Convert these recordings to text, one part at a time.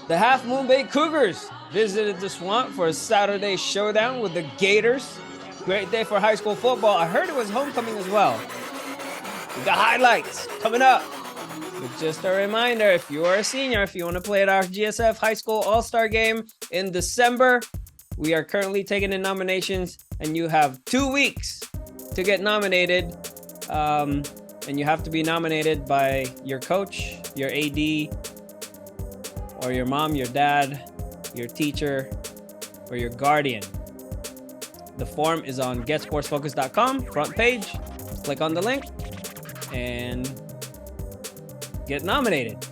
The Half Moon Bay Cougars visited the Swamp for a Saturday showdown with the Gators. Great day for high school football. I heard it was homecoming as well. We got highlights coming up. But just a reminder, if you are a senior, if you want to play at our GSF High School All-Star Game in December, we are currently taking in nominations, and you have 2 weeks to get nominated. And you have to be nominated by your coach, your AD, or your mom, your dad, your teacher, or your guardian. The form is on GetSportsFocus.com, front page. Click on the link and get nominated.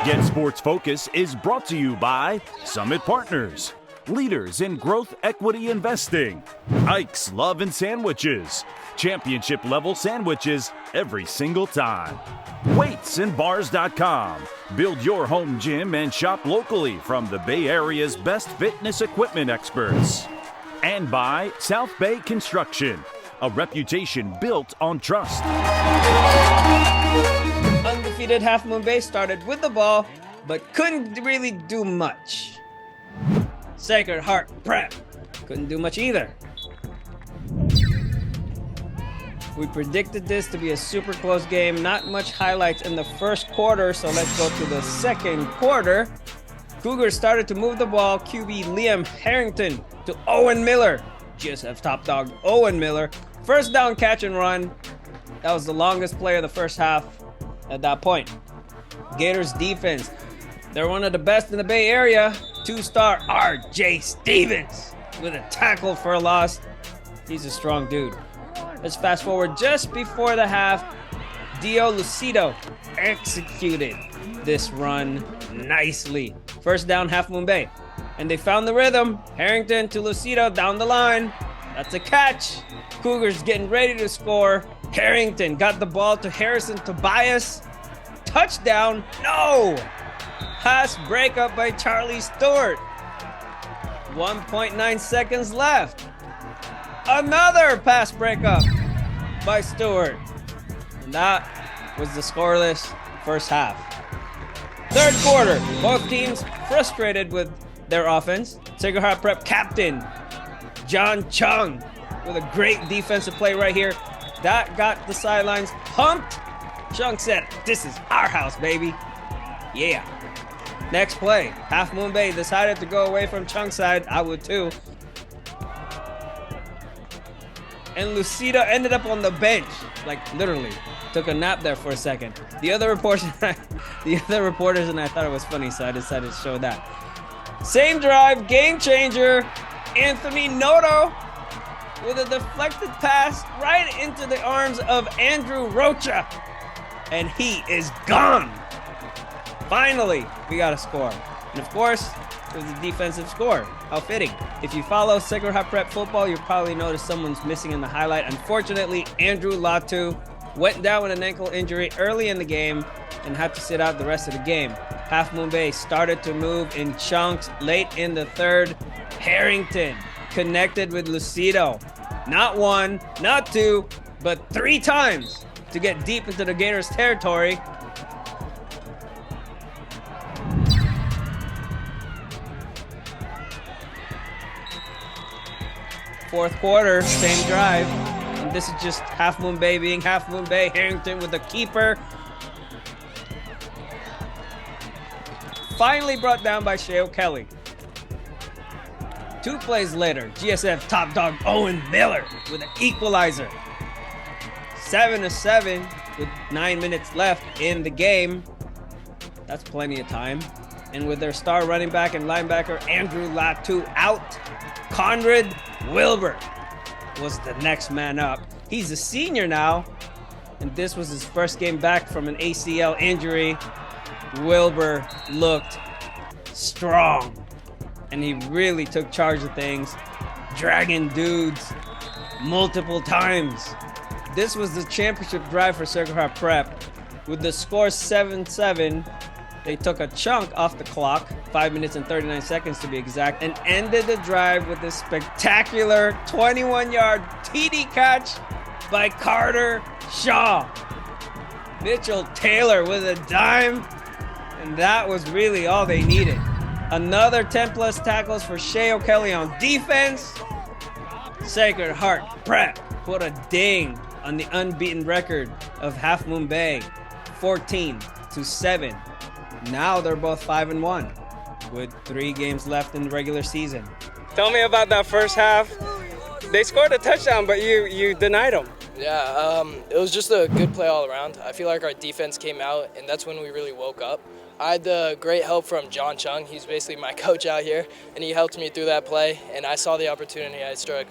Get Sports Focus is brought to you by Summit Partners, leaders in growth equity investing, Ike's Love and Sandwiches, championship level sandwiches every single time, weightsandbars.com, build your home gym and shop locally from the Bay Area's best fitness equipment experts, and by South Bay Construction, a reputation built on trust. Undefeated Half Moon Bay started with the ball, but couldn't really do much. Sacred Heart Prep couldn't do much either. We predicted this to be a super close game. Not much highlights in the first quarter, so let's go to the second quarter. Cougars started to move the ball. QB Liam Harrington to Owen Miller. GSF's top dog, Owen Miller. First down catch and run. That was the longest play of the first half at that point. Gators defense, they're one of the best in the Bay Area. 2-star RJ Stevens with a tackle for a loss. He's a strong dude. Let's fast forward just before the half. Dio Lucido executed this run nicely. First down, Half Moon Bay. And they found the rhythm. Harrington to Lucido down the line. That's a catch. Cougars getting ready to score. Harrington got the ball to Harrison Tobias. Touchdown. No! Pass breakup by Charlie Stewart. 1.9 seconds left. Another pass breakup by Stewart. And that was the scoreless first half. Third quarter, both teams frustrated with their offense. Sacred Heart Prep captain John Chung with a great defensive play right here. That got the sidelines pumped. Chung said, "This is our house, baby." Yeah. Next play, Half Moon Bay decided to go away from Chung's side. I would too. And Lucido ended up on the bench, like literally took a nap there for a second. The other reporters and I thought it was funny, so I decided to show that. Same drive, game changer. Anthony Noto with a deflected pass right into the arms of Andrew Rocha, and he is gone. Finally, we got a score, and of course, it was a defensive score. How fitting. If you follow Sacred Heart Prep football, you'll probably notice someone's missing in the highlight. Unfortunately, Andrew Latu went down with an ankle injury early in the game and had to sit out the rest of the game. Half Moon Bay started to move in chunks late in the third. Harrington connected with Lucido. Not one, not two, but 3 times to get deep into the Gators territory. Fourth quarter, same drive. And this is just Half Moon Bay being Half Moon Bay. Harrington with the keeper. Finally brought down by Shea O'Kelly. 2 plays later, GSF top dog Owen Miller with an equalizer. 7-7 with 9 minutes left in the game. That's plenty of time. And with their star running back and linebacker Andrew Latu out, Conrad Wilbur was the next man up. He's a senior now, and this was his first game back from an ACL injury. Wilbur looked strong, and he really took charge of things, dragging dudes multiple times. This was the championship drive for Sacred Heart Prep. With the score 7-7, they took a chunk off the clock, 5 minutes and 39 seconds to be exact, and ended the drive with a spectacular 21-yard TD catch by Carter Shaw. Mitchell Taylor with a dime And that was really all they needed. Another 10-plus tackles for Shea O'Kelly on defense. Sacred Heart Prep put a ding on the unbeaten record of Half Moon Bay, 14-7. Now they're both 5-1 with 3 games left in the regular season. Tell me about that first half. They scored a touchdown, but you denied them. Yeah, it was just a good play all around. I feel like our defense came out, and that's when we really woke up. I had the great help from John Chung. He's basically my coach out here, and he helped me through that play, and I saw the opportunity I struck.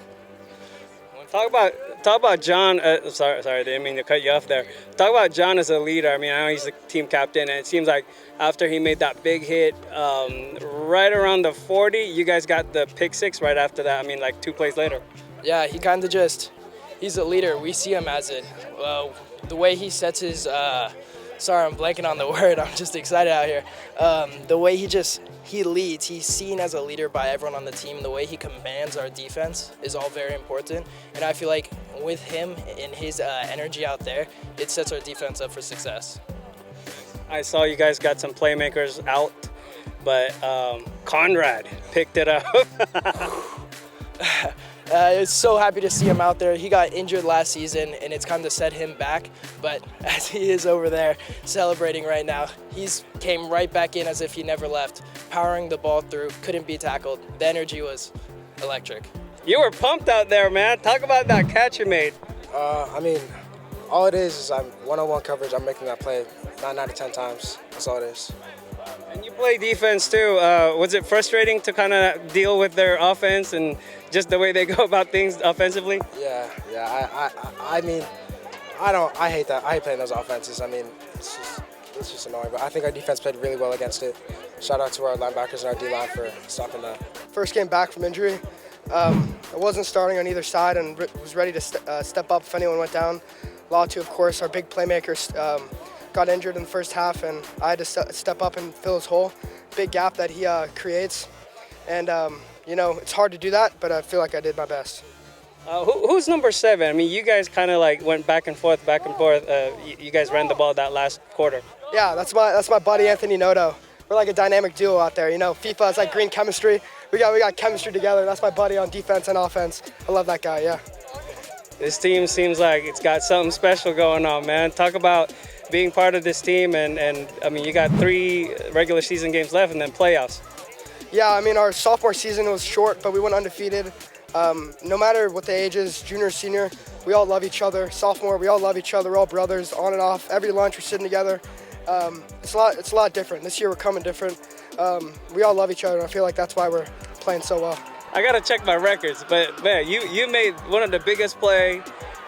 Talk about John. Sorry, didn't mean to cut you off there. Talk about John as a leader. I mean, I know he's the team captain, and it seems like after he made that big hit right around the 40, you guys got the pick 6 right after that. I mean, like 2 plays later. Yeah, he kind of he's a leader. We see him as it. The way he sets his, sorry, I'm blanking on the word. I'm just excited out here. The way he leads, he's seen as a leader by everyone on the team. The way he commands our defense is all very important. And I feel like with him and his energy out there, it sets our defense up for success. I saw you guys got some playmakers out, but Conrad picked it up. I was so happy to see him out there. He got injured last season, and it's kind of set him back. But as he is over there celebrating right now, he's came right back in as if he never left, powering the ball through, couldn't be tackled. The energy was electric. You were pumped out there, man. Talk about that catch you made. I mean, all it is I'm one-on-one coverage. I'm making that play 9 out of 10 times. That's all it is. And you play defense too. Was it frustrating to kind of deal with their offense and just the way they go about things offensively? Yeah. I mean, I hate that. I hate playing those offenses. I mean, it's just annoying. But I think our defense played really well against it. Shout out to our linebackers and our D-line for stopping that. First game back from injury. I wasn't starting on either side and was ready to step up if anyone went down. Latu, of course, our big playmakers, got injured in the first half, and I had to step up and fill his hole. Big gap that he creates. And, it's hard to do that, but I feel like I did my best. Who's number 7? I mean, you guys kind of like went back and forth. You guys ran the ball that last quarter. Yeah, that's my buddy Anthony Noto. We're like a dynamic duo out there. FIFA is like green chemistry. We got chemistry together. That's my buddy on defense and offense. I love that guy, yeah. This team seems like it's got something special going on, man. Talk about being part of this team, and I mean, you got 3 regular season games left and then playoffs. Yeah, I mean, our sophomore season was short, but we went undefeated. No matter what the age is, junior, senior, we all love each other. Sophomore, we all love each other. We're all brothers, on and off. Every lunch, we're sitting together. It's a lot different. This year, we're coming different. We all love each other, and I feel like that's why we're playing so well. I got to check my records, but, man, you made one of the biggest play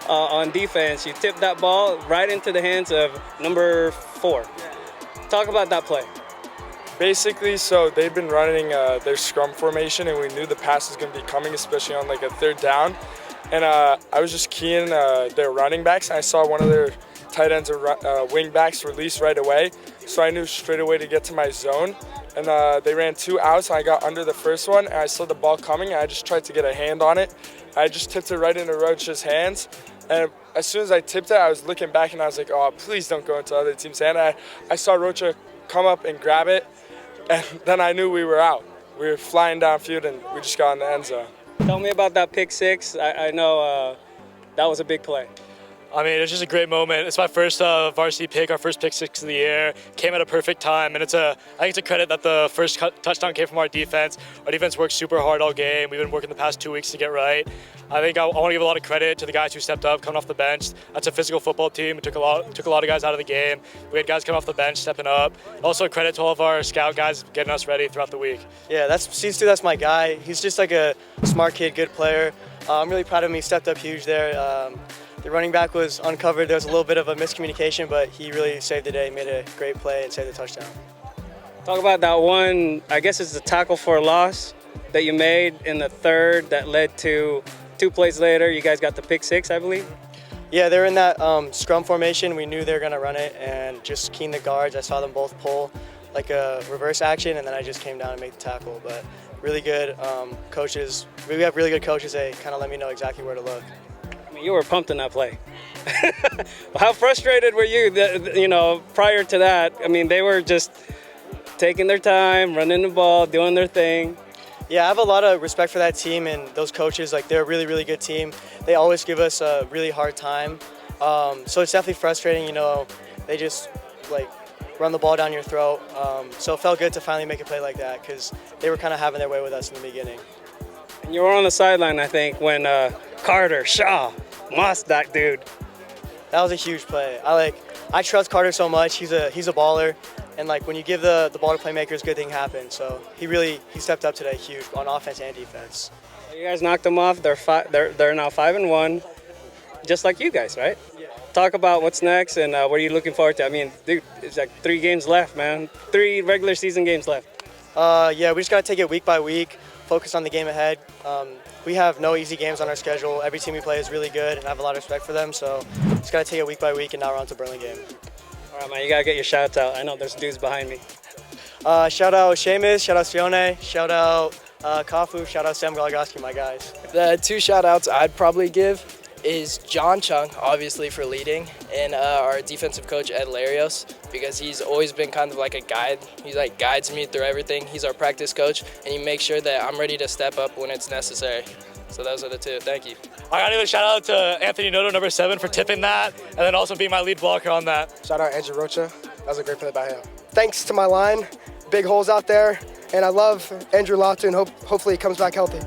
on defense. You tipped that ball right into the hands of number 4. Talk about that play. Basically, so they've been running their scrum formation, and we knew the pass was going to be coming, especially on like a 3rd down. And I was just keying their running backs, and I saw one of their tight ends or wing backs release right away. So I knew straight away to get to my zone. And they ran 2 outs, and I got under the first one, and I saw the ball coming, and I just tried to get a hand on it. I just tipped it right into Rocha's hands. And as soon as I tipped it, I was looking back, and I was like, oh, please don't go into the other team's hand. I saw Rocha come up and grab it, and then I knew we were out. We were flying downfield, and we just got in the end zone. Tell me about that pick 6. I know that was a big play. I mean, it's just a great moment. It's my first varsity pick, our first pick 6 of the year. Came at a perfect time, and I think it's a credit that the first touchdown came from our defense. Our defense worked super hard all game. We've been working the past 2 weeks to get right. I think I want to give a lot of credit to the guys who stepped up, coming off the bench. That's a physical football team. It took a lot of guys out of the game. We had guys coming off the bench, stepping up. Also, credit to all of our scout guys getting us ready throughout the week. Yeah, that's my guy. He's just like a smart kid, good player. I'm really proud of him. He stepped up huge there. The running back was uncovered. There was a little bit of a miscommunication, but he really saved the day, made a great play, and saved the touchdown. Talk about that one, I guess it's the tackle for a loss that you made in the 3rd that led to 2 plays later. You guys got the pick 6, I believe? Yeah, they're in that scrum formation. We knew they were going to run it, and just keying the guards. I saw them both pull like a reverse action, and then I just came down and made the tackle. But really good coaches. We have really good coaches. They kind of let me know exactly where to look. You were pumped in that play. How frustrated were you, prior to that? I mean, they were just taking their time, running the ball, doing their thing. Yeah, I have a lot of respect for that team and those coaches. Like, they're a really, really good team. They always give us a really hard time. So it's definitely frustrating, you know. They just, like, run the ball down your throat. So it felt good to finally make a play like that because they were kind of having their way with us in the beginning. And you were on the sideline, I think, when Carter, Shaw, Moss, that dude. That was a huge play. I trust Carter so much. He's a baller. And, like, when you give the ball to playmakers, good thing happens. So he stepped up today huge on offense and defense. You guys knocked them off. They're now 5-1, just like you guys, right? Yeah. Talk about what's next and what are you looking forward to? I mean, dude, it's like 3 games left, man. 3 regular season games left. Yeah, we just got to take it week by week, focus on the game ahead. We have no easy games on our schedule. Every team we play is really good, and I have a lot of respect for them. So just got to take it week by week, and now we're on to Burlingame. All right, man, you got to get your shouts out. I know there's dudes behind me. Shout out Seamus, shout out Sione, shout out Kafu, shout out Sam Goligoski, my guys. The 2 shout-outs I'd probably give is John Chung, obviously for leading, and our defensive coach, Ed Larios, because he's always been kind of like a guide. He like guides me through everything. He's our practice coach, and he makes sure that I'm ready to step up when it's necessary. So those are the 2. Thank you. I got to give a shout out to Anthony Noto, number 7, for tipping that, and then also being my lead blocker on that. Shout out Andrew Rocha. That was a great play by him. Thanks to my line, big holes out there, and I love Andrew Latu, and hopefully he comes back healthy.